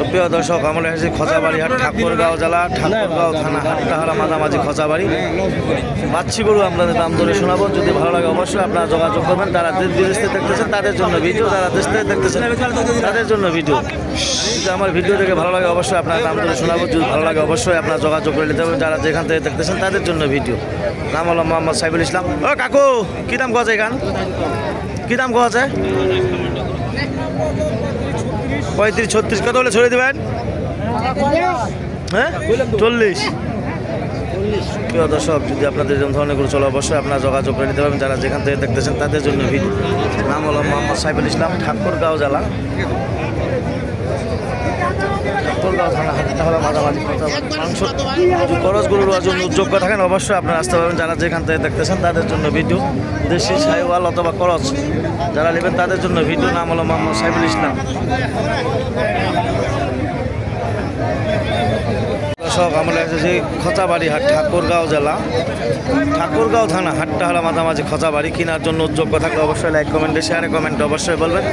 সুপ্রিয় দর্শক, আমরা এসেছি খচাবাড়ি হাট, ঠাকুরগাঁও জেলা, ঠাকুরগাঁও থানা, হাট্টাহারা মাঝামাঝি খচাবাড়ি। বাচ্চি গরু আপনাদের দাম ধরে শোনাবো। যদি ভালো লাগে অবশ্যই আপনারা যোগাযোগ করবেন। যারা দেশ বিদেশ থেকে দেখতেছেন তাদের জন্য ভিডিও, যারা দেশ থেকে দেখতেছেন তাদের জন্য ভিডিও। যদি আমার ভিডিও দেখে ভালো লাগে অবশ্যই আপনার দাম ধরে শোনাবো। যদি ভালো লাগে অবশ্যই আপনারা যোগাযোগ করে নিতে হবে। যারা যেখান থেকে দেখতেছেন তাদের জন্য ভিডিও। নাম হলো মোহাম্মদ সাইফুল ইসলাম। ও কাকু, কী দাম কোয়া যায় এখান? কী দাম কোয়া যায়? 35-36। কত হলে ছড়িয়ে দেবেন? হ্যাঁ, 40। প্রিয় দর্শক, যদি আপনাদের এরকম ধরনের গরু চলে অবশ্যই আপনারা যোগাযোগ করে নিতে পারবেন। যারা যেখান থেকে দেখতেছেন তাদের জন্য ভিডিও। নাম হলো মোহাম্মদ সাইফুল ইসলাম, ঠাকুরগাঁও জেলা, ঠাকুরগাঁও থানা, হাট্টাহারা মাঝামাঝি মাংস। যদি খরচ গরুর জন্য যোগ্য থাকেন অবশ্যই আপনারা আসতে পারবেন। যারা যেখান থেকে দেখতেছেন তাদের জন্য ভিডিও। দেশি সাইওয়াল অথবা খরচ যারা নেবেন তাদের জন্য ভিডিও। নাম হলো মোহাম্মদ সাইফুল ইসলাম। দর্শক, আমরা এসেছি খচাবাড়ি হাট, ঠাকুরগাঁও জেলা, ঠাকুরগাঁও থানা, হাট্টাহারা মাঝামাঝি খচাবাড়ি। কেনার জন্য যোগ্য থাকলে অবশ্যই লাইক কমেন্টে শেয়ারে কমেন্টে অবশ্যই বলবেন।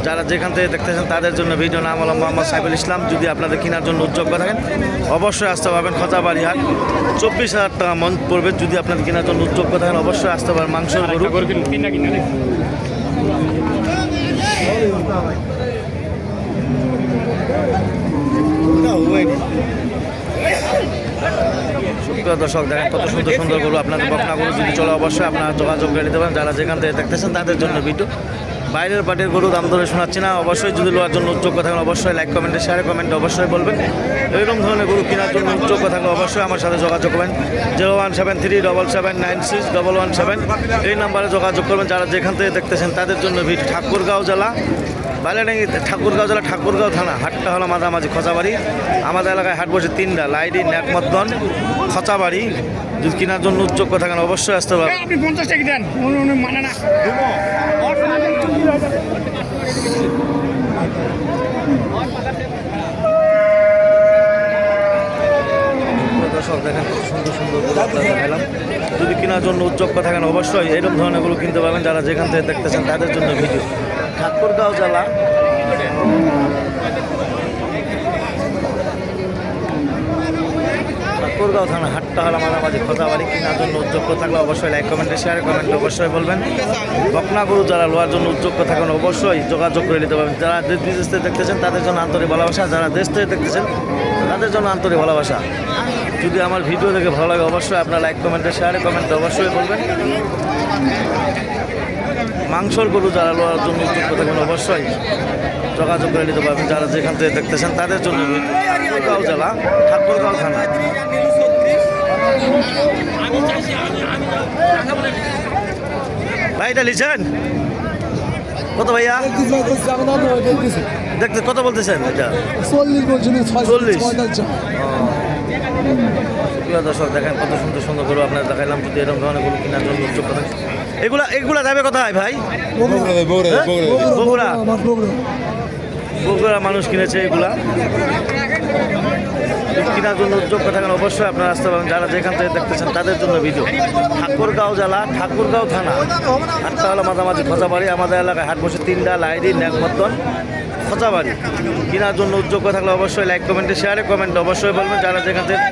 যারা যেখান থেকে দেখতেছেন তাদের জন্য ভিডিও। নাম হলো মোহাম্মদ সাইফুল ইসলাম। যদি আপনাদের কেনার জন্য যোগ্য থাকেন অবশ্যই আসতে পারবেন। খচাবাড়ি হাট 24,000 টাকা মন পড়বে। যদি আপনাদের কেনার জন্য যোগ্য থাকেন অবশ্যই আসতে পারেন। মাংসের গরু সুপ্রিয় দর্শক, দেখেন কত সুন্দর সুন্দর গরু। আপনাদের বকনা গরু যদি চলে অবশ্যই আপনারা যোগাযোগ করে নিতে পারেন। যারা যেখান থেকে দেখতেছেন তাদের জন্য ভিডিও। বাইরের পার্টির গরু দাম ধরে শোনাচ্ছি না। অবশ্যই যদি লোয়ার জন্য যোগ্য থাকেন অবশ্যই লাইক কমেন্টে শেয়ারে কমেন্টে অবশ্যই বলবেন। এরকম ধরনের গরু কেনার জন্য যোগ্য থাকলে অবশ্যই আমার সাথে যোগাযোগ করবেন। 01737796117 এই নাম্বারে যোগাযোগ করবেন। যারা যেখান থেকে দেখতেছেন তাদের জন্য ভিডিও। ঠাকুরগাঁও জেলা, বাইলাডাঙ্গি, ঠাকুরগাঁও জেলা, ঠাকুরগাঁও থানা, হাট্টাহারা মাঝামাঝি খচাবাড়ি। আমাদের এলাকায় হাট বসে 3টা, লাইডি, ন্যাকমদ্দন, খচাবাড়ি। যদি কেনার জন্য যোগ্য থাকেন অবশ্যই আসতে পারবেন। আপনি 50 টাকা দেন, মানে না। দর্শক, দেখেন কত সুন্দর সুন্দর গরু আপনারা দেখালাম। যদি কেনার জন্য যোগ্য থাকেন অবশ্যই এরকম ধরনের গরু কিনতে পারবেন। যারা যেখান থেকে দেখতেছেন তাদের জন্য ভিডিও। ঠাকুরগাঁও জেলা, ঠাকুরগাঁও থানা, হাট্টাহারা মাঝামাঝি খচাবাড়ি। কেনার জন্য যোগ্য থাকলে অবশ্যই লাইক কমেন্টে শেয়ারে কমেন্টে অবশ্যই বলবেন। বকনা গরু যারা লোয়ার জন্য যোগ্য থাকেন অবশ্যই যোগাযোগ করে নিতে পারবেন। যারা দেশ বিদেশ থেকে দেখতেছেন তাদের জন্য আন্তরিক ভালোবাসা। যারা দেশ থেকে দেখতেছেন তাদের জন্য আন্তরিক ভালোবাসা। যদি আমার ভিডিও দেখে ভালো লাগে অবশ্যই আপনার লাইক কমেন্টে শেয়ারে কমেন্টে অবশ্যই বলবেন। মাংসর গরু যারা লোয়ার জন্য যোগ্য থাকেন অবশ্যই যোগাযোগ করে নিতে পারবেন। যারা যেখান থেকে দেখতেছেন তাদের জন্য। ঠাকুরগাঁও জেলা, ঠাকুরগাঁও থানা। ভাই, এটা লিখছেন কত ভাইয়া? দেখতে কত বলতেছেন? এটা 40। প্রিয় দর্শক, দেখেন কত সুন্দর সুন্দর গরু আপনারা দেখাইলাম। যদি এরকম ধরনের গরু কেনার জন্য যোগ্য থাকেন এগুলা যাবে কোথায় ভাই? বগুড়া। বগুড়া মানুষ কিনেছে এগুলা। কেনার জন্য যোগ্য থাকেন অবশ্যই আপনারা আসতে পারেন। যারা যেখান থেকে দেখতেছেন তাদের জন্য ভিডিও। ঠাকুরগাঁও জেলা, ঠাকুরগাঁও থানা, হাট্টাহারা মাঝামাঝি খচাবাড়ি। আমাদের এলাকায় হাট বসে 3টা, লাইডি, ন্যাকমদ্দন, খচাবাড়ি। কেনার জন্য যোগ্য থাকলে অবশ্যই লাইক কমেন্টে শেয়ারে কমেন্টে অবশ্যই বলবেন। যারা যেখান থেকে,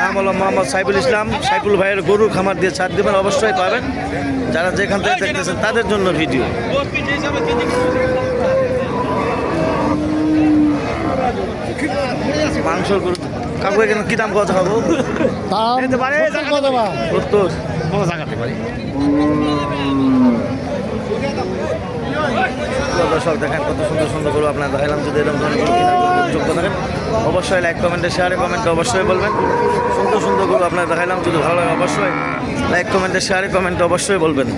নাম হলো মোহাম্মদ সাইফুল ইসলাম। সাইফুল ভাইয়ের গরুর খামার দিয়ে ছাড় দেবেন অবশ্যই পাবেন। যারা যেখান থেকে দেখতেছেন তাদের জন্য ভিডিও। মাংসর গরু কাকু এখানে কি দাম কথা খাবো? 70। দর্শক, দেখেন কত সুন্দর সুন্দর গরু আপনারা দেখালাম। যদি এরকম ধরনের গরু কেনার জন্য যোগ্য থাকেন অবশ্যই লাইক কমেন্টে শেয়ারে কমেন্টে অবশ্যই বলবেন। সুন্দর সুন্দর গরু আপনারা দেখালাম। যদি ভালো লাগে অবশ্যই লাইক কমেন্টে শেয়ারে কমেন্টে অবশ্যই বলবেন।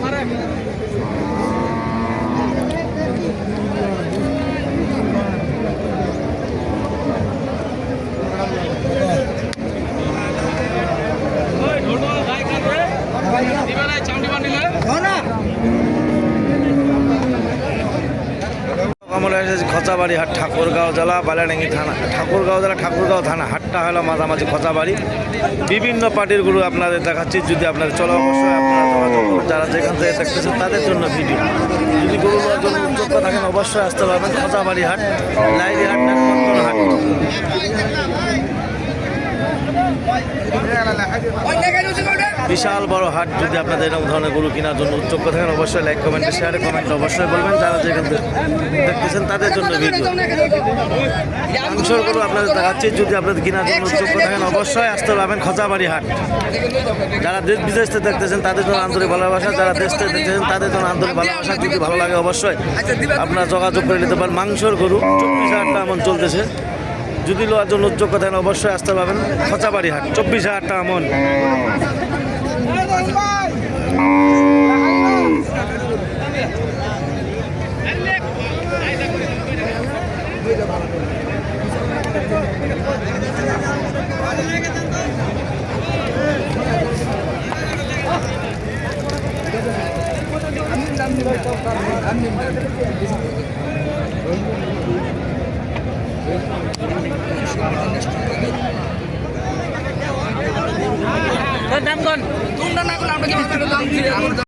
আমরা এসেছি খচাবাড়ি হাট, ঠাকুরগাঁও জেলা, বাইলাডাঙ্গি থানা, ঠাকুরগাঁও জেলা, ঠাকুরগাঁও থানা, হাট্টাহারা মাঝামাঝি খচাবাড়ি। বিভিন্ন পার্টির গরু আপনাদের দেখাচ্ছি। যদি আপনাদের চলো অবশ্যই আপনারা যোগাযোগ করুন। যারা যেখান থেকে দেখতেছেন তাদের জন্য ভিডিও। যদি গরু জন্য যোগ্য থাকেন অবশ্যই আসতে পারবেন। খচাবাড়ি হাট, লাইডি হাট, ন্যাকমদ্দন হাট, বিশাল বড় হাট। যদি আপনাদের এরকম ধরনের গরু কেনার জন্য উচ্চক থাকেন অবশ্যই লাইক কমেন্টে শেয়ারে কমেন্ট অবশ্যই বলবেন। যারা যেখান থেকে দেখতেছেন তাদের জন্য ভিডিও। মাংসর গরু আপনাদের দেখাচ্ছি। যদি আপনাদের কেনার জন্য উচ্চক থাকেন অবশ্যই আসতে পারবেন খচাবাড়ি হাট। যারা দেশ বিদেশ থেকে দেখতেছেন তাদের জন্য আন্তরিক ভালোবাসা, যারা দেশ থেকে দেখতেছেন তাদের জন্য আন্তরিক ভালোবাসা। যদি ভালো লাগে অবশ্যই আপনারা যোগাযোগ করে নিতে পারেন। মাংসর গরু 24,000 টাকা মন চলতেছে। যদি লোয়ার জন্য উচ্চক থাকেন অবশ্যই আসতে পারবেন খচাবাড়ি হাট, 24,000 টাকা মন। দাম কোন? তোমরা না কোন আমরা কি দাম